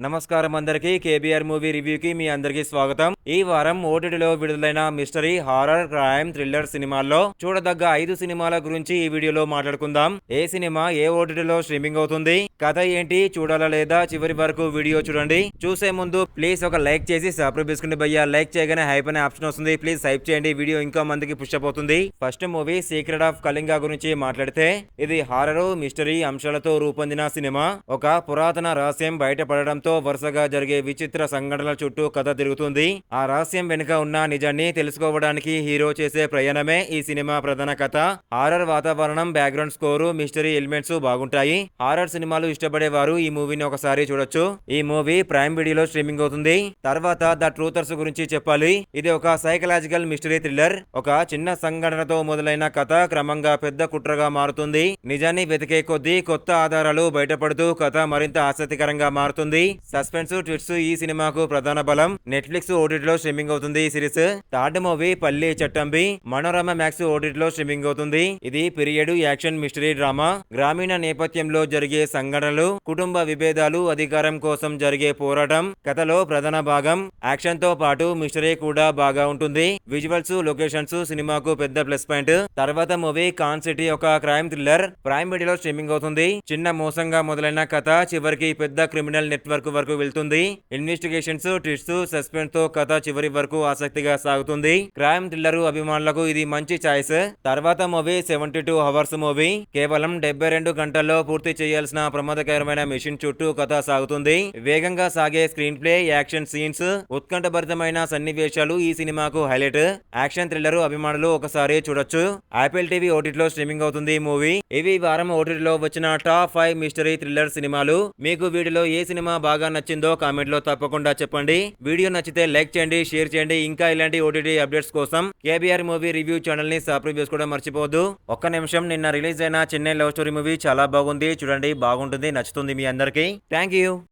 నమస్కారం అందరికీ KBR movie రివ్యూకి మీ అందరికీ స్వాగతం. ఈ వారం ఓటీటీలో విడుదలైన మిస్టరీ, హారర్, క్రైమ్, థ్రిల్లర్ సినిమాల్లో చూడదగ్గ 5 సినిమాల గురించి ఈ వీడియోలో మాట్లాడుకుందాం. ఏ సినిమా ఏ ఓటీటీలో స్ట్రీమింగ్ అవుతుంది, కథ ఏంటి, చూడాలా లేదా, చివరి వరకు వీడియో చూడండి. చూసే ముందు ప్లీజ్ ఒక లైక్ చేసి సబ్స్క్రైబ్ చేసుకుని భయ్యా. లైక్ చేయగానే హైప్ అనే ఆప్షన్ వస్తుంది, ప్లీజ్ హైప్ చేయండి. వీడియో ఇంకా మందికి పుష్ అప్ అవుతుంది. First movie secret of Kalinga గురించి మాట్లాడితే ఇది హారర్, మిస్టరీ అంశాలతో రూపొందిన సినిమా. ఒక పురాతన రహస్యం బయటపడడంతో వరుసగా జరిగే విచిత్ర సంఘటనల చుట్టూ కథ తిరుగుతుంది. ఆ రహస్యం వెనుక ఉన్న నిజాన్ని తెలుసుకోవడానికి హీరో చేసే ప్రయాణమే ఈ సినిమా ప్రధాన కథ. హారర్ వాతావరణం, బ్యాక్గ్రౌండ్ స్కోరు, మిస్టరీ ఎలిమెంట్స్ బాగుంటాయి. హారర్ సినిమాలు ఇష్టపడేవారు ఈ మూవీని ఒకసారి చూడొచ్చు. ఈ మూవీ ప్రైమ్ వీడియోలో స్ట్రీమింగ్ అవుతుంది. తర్వాత ద ట్రూతర్స్ గురించి చెప్పాలి. ఇది ఒక సైకలాజికల్ మిస్టరీ థ్రిల్లర్. ఒక చిన్న సంఘటనతో మొదలైన కథ క్రమంగా పెద్ద కుట్రగా మారుతుంది. నిజాన్ని వెతికే కొద్దీ కొత్త ఆధారాలు బయటపడుతూ కథ మరింత ఆసక్తికరంగా మారుతుంది. సస్పెన్స్, ట్విస్ట్ ఈ సినిమాకు ప్రధాన బలం. నెట్ఫ్లిక్స్ ఓటీటీలో స్ట్రీమింగ్ అవుతుంది ఈ సిరీస్. థర్డ్ మూవీ పల్లి చట్టంబి మనోరమ మ్యాక్స్ ఓటీటీలో స్ట్రీమింగ్ అవుతుంది. ఇది పీరియడ్ యాక్షన్ మిస్టరీ డ్రామా. గ్రామీణ నేపథ్యంలో జరిగే సంఘటనలు, కుటుంబ విభేదాలు, అధికారం కోసం జరిగే పోరాటం కథలో ప్రధాన భాగం. యాక్షన్ తో పాటు మిస్టరీ కూడా బాగా ఉంటుంది. విజువల్స్, లొకేషన్స్ సినిమాకు పెద్ద ప్లస్ పాయింట్. తర్వాత మూవీ కాన్ సిటీ ఒక క్రైమ్ థ్రిల్లర్. ప్రైమ్ వీడియోలో స్ట్రీమింగ్ అవుతుంది. చిన్న మోసంగా మొదలైన కథ చివరికి పెద్ద క్రిమినల్ నెట్వర్క్ వరకు వెళ్తుంది. ఇన్వెస్టిగేషన్స్, ట్విస్ట్, సస్పెన్స్ తో కథ చివరి వరకు ఆసక్తిగా సాగుతుంది. క్రైమ్ థ్రిల్లర్ అభిమానులకు ఇది మంచి చాయిస్. తర్వాత మూవీ 72 అవర్స్ మూవీ. కేవలం 72 గంటల్లో పూర్తి చేయాల్సిన ప్రమాదకరమైన మిషన్ చుట్టూ కథ సాగుతుంది. వేగంగా సాగే స్క్రీన్ ప్లే, యాక్షన్ సీన్స్, ఉత్కంఠభరితమైన సన్నివేశాలు ఈ సినిమాకు హైలైట్. యాక్షన్ థ్రిల్లర్ అభిమానులు ఒకసారి చూడొచ్చు. యాపిల్ టీవీ ఓటీటీలో స్ట్రీమింగ్ అవుతుంది మూవీ. ఇవి వారం ఓటీటీలో వచ్చిన టాప్ 5 మిస్టరీ థ్రిల్లర్ సినిమాలు. మీకు వీడియోలో ఏ సినిమా బాగా నచ్చిందో కామెంట్ లో తప్పకుండా చెప్పండి. వీడియో నచ్చితే లైక్ చేయండి, షేర్ చేయండి. ఇంకా ఇలాంటి ఓటీటీ అప్డేట్స్ కోసం కేబీఆర్ మూవీ రివ్యూ ఛానల్ ని సబ్స్క్రైబ్ చేసుకోవడం మర్చిపోవద్దు. ఒక్క నిమిషం, నిన్న రిలీజ్ అయిన చెన్నై లవ్ స్టోరీ మూవీ చాలా బాగుంది. చూడండి, బాగుంటుంది, నచ్చుతుంది మీ అందరికీ. Thank you.